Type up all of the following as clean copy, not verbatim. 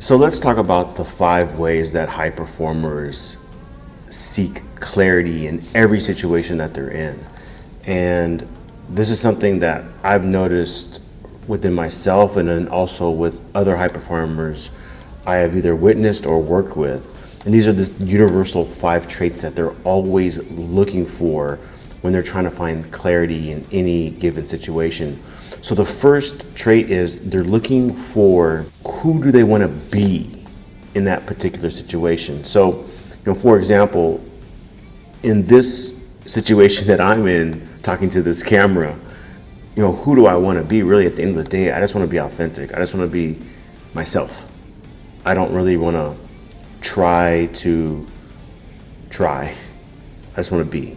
So let's talk about the 5 ways that high performers seek clarity in every situation that they're in. And this is something that I've noticed within myself and then also with other high performers I have either witnessed or worked with. And these are this universal 5 traits that they're always looking for when they're trying to find clarity in any given situation. So the first trait is they're looking for who do they want to be in that particular situation. So, for example, in this situation that I'm in, talking to this camera, who do I want to be? Really, at the end of the day, I just want to be authentic. I just want to be myself. I don't really want to try. I just want to be.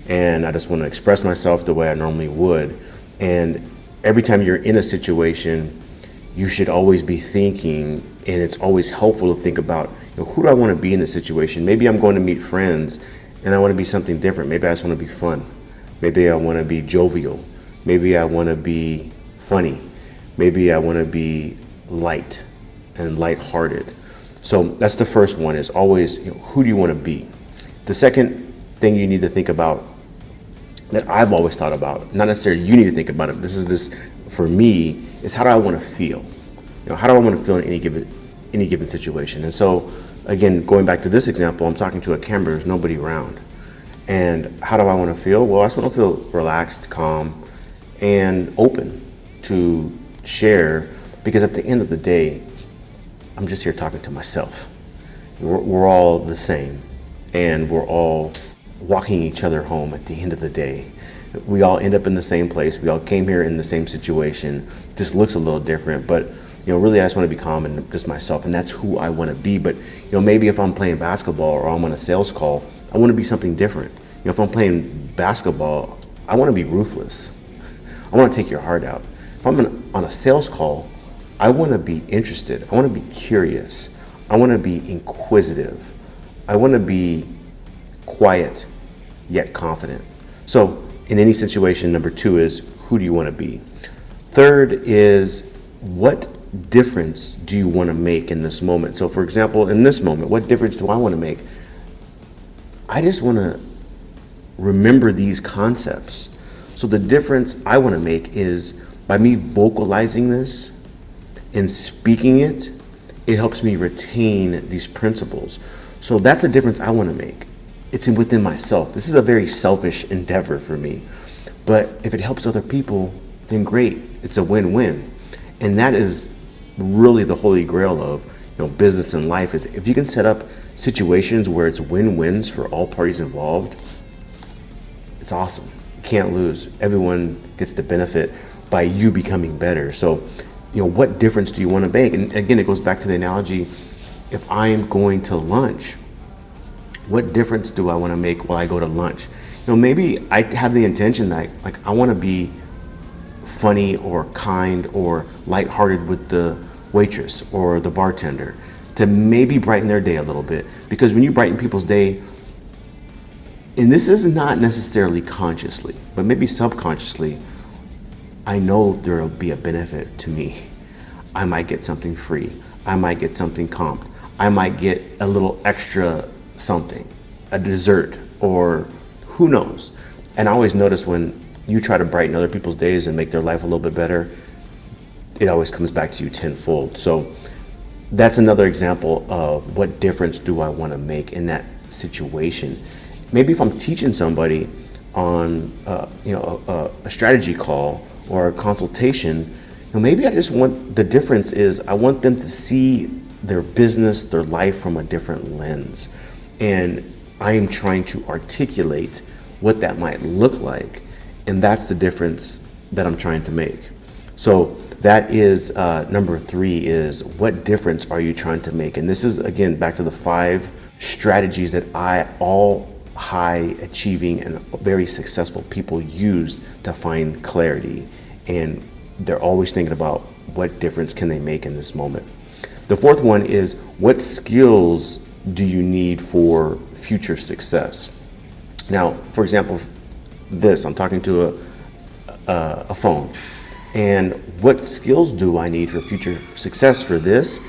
And I just want to express myself the way I normally would. And every time you're in a situation, you should always be thinking, and it's always helpful to think about, who do I want to be in this situation? Maybe I'm going to meet friends and I want to be something different. Maybe I just want to be fun. Maybe I want to be jovial. Maybe I want to be funny. Maybe I want to be light and lighthearted. So that's the first one, is always, who do you want to be? The second thing you need to think about, that I've always thought about, not necessarily you need to think about it, this for me, is how do I want to feel? How do I want to feel in any given situation? And so, again, going back to this example, I'm talking to a camera, there's nobody around. And how do I want to feel? Well, I just want to feel relaxed, calm, and open to share, because at the end of the day, I'm just here talking to myself. We're all the same, and we're all walking each other home at the end of the day. We all end up in the same place. We all came here in the same situation. Just looks a little different, but really I just want to be calm and just myself, and that's who I want to be. But maybe if I'm playing basketball or I'm on a sales call, I want to be something different. If I'm playing basketball, I want to be ruthless. I want to take your heart out. If I'm on a sales call, I want to be interested. I want to be curious. I want to be inquisitive. I want to be quiet yet confident. So in any situation, number 2 is, who do you want to be? Third is, what difference do you want to make in this moment? So for example, in this moment, what difference do I want to make? I just want to remember these concepts. So the difference I want to make is by me vocalizing this and speaking it, it helps me retain these principles. So that's the difference I want to make. It's within myself. This is a very selfish endeavor for me. But if it helps other people, then great. It's a win-win. And that is really the holy grail of business and life, is if you can set up situations where it's win-wins for all parties involved, it's awesome. You can't lose. Everyone gets the benefit by you becoming better. So, what difference do you want to make? And again, it goes back to the analogy, if I am going to lunch, what difference do I want to make while I go to lunch? Maybe I have the intention that I want to be funny or kind or lighthearted with the waitress or the bartender, to maybe brighten their day a little bit. Because when you brighten people's day, and this is not necessarily consciously, but maybe subconsciously, I know there will be a benefit to me. I might get something free. I might get something comped. I might get a little extra something, a dessert, or who knows. And I always notice when you try to brighten other people's days and make their life a little bit better, it always comes back to you tenfold. So that's another example of what difference do I want to make in that situation. Maybe if I'm teaching somebody on a strategy call or a consultation, maybe I just want, the difference is I want them to see their business, their life from a different lens. And I am trying to articulate what that might look like. And that's the difference that I'm trying to make. So that is number 3, is what difference are you trying to make? And this is, again, back to the 5 strategies that all high achieving and very successful people use to find clarity. And they're always thinking about what difference can they make in this moment. The 4th one is, what skills do you need for future success? Now, for example, I'm talking to a phone, and what skills do I need for future success for this?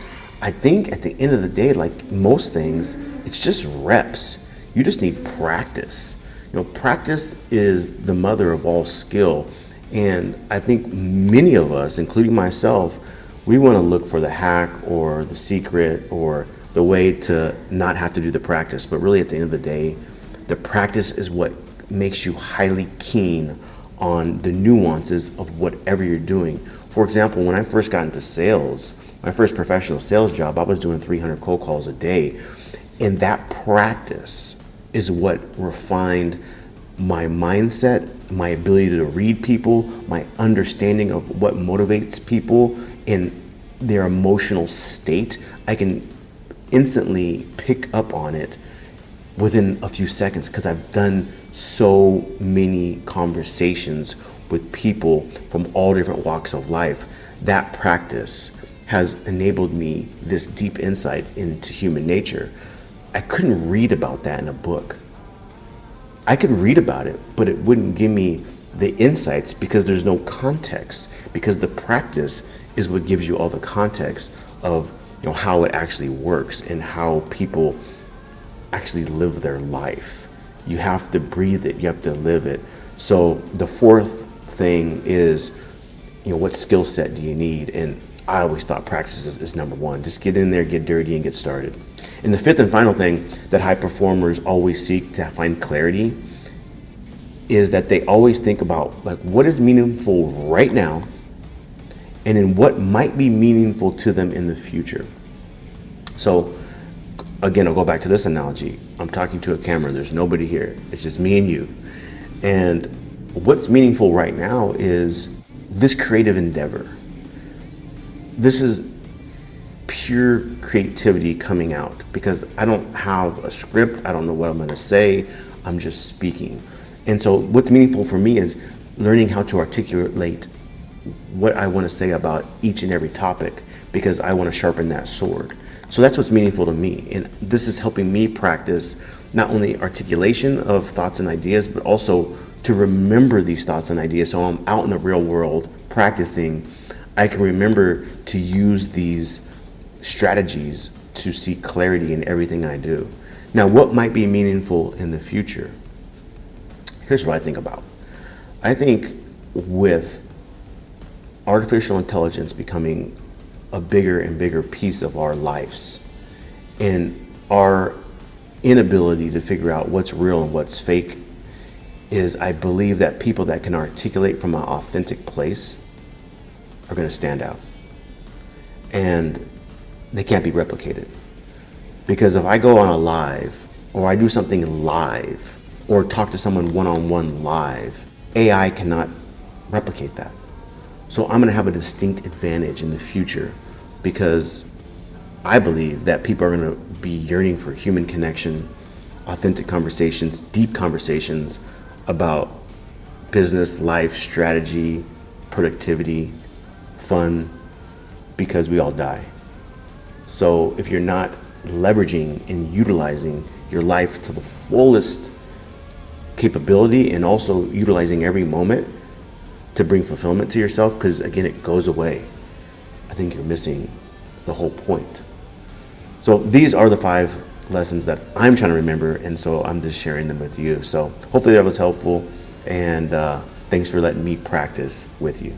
I think at the end of the day, like most things, it's just reps. You just need practice. Practice is the mother of all skill. And I think many of us, including myself, we want to look for the hack or the secret or the way to not have to do the practice. But really, at the end of the day, the practice is what makes you highly keen on the nuances of whatever you're doing. For example, when I first got into sales, my first professional sales job, I was doing 300 cold calls a day. And that practice is what refined my mindset, my ability to read people, my understanding of what motivates people in their emotional state. I can instantly pick up on it within a few seconds because I've done so many conversations with people from all different walks of life. That practice has enabled me this deep insight into human nature. I couldn't read about that in a book. I could read about it, but it wouldn't give me the insights because there's no context, because the practice is what gives you all the context of how it actually works and how people actually live their life. You have to breathe it, you have to live it. So the fourth thing is, what skill set do you need? And I always thought practice is number one. Just get in there, get dirty, and get started. And the fifth and final thing that high performers always seek to find clarity is that they always think about like what is meaningful right now and then what might be meaningful to them in the future. So again, I'll go back to this analogy. I'm talking to a camera. There's nobody here. It's just me and you. And what's meaningful right now is this creative endeavor. This is pure creativity coming out because I don't have a script. I don't know what I'm going to say. I'm just speaking. And so what's meaningful for me is learning how to articulate what I want to say about each and every topic because I want to sharpen that sword. So that's what's meaningful to me. And this is helping me practice not only articulation of thoughts and ideas, but also to remember these thoughts and ideas. So I'm out in the real world practicing. I can remember to use these strategies to see clarity in everything I do. Now, what might be meaningful in the future? Here's what I think about. I think with artificial intelligence becoming a bigger and bigger piece of our lives and our inability to figure out what's real and what's fake is I believe that people that can articulate from an authentic place are going to stand out. And they can't be replicated. Because if I go on a live or I do something live or talk to someone one-on-one live, AI cannot replicate that. So I'm going to have a distinct advantage in the future because I believe that people are going to be yearning for human connection, authentic conversations, deep conversations about business, life, strategy, productivity, fun, because we all die. So if you're not leveraging and utilizing your life to the fullest capability and also utilizing every moment to bring fulfillment to yourself, because again, it goes away, I think you're missing the whole point. So these are the 5 lessons that I'm trying to remember, and so I'm just sharing them with you. So hopefully that was helpful, and thanks for letting me practice with you.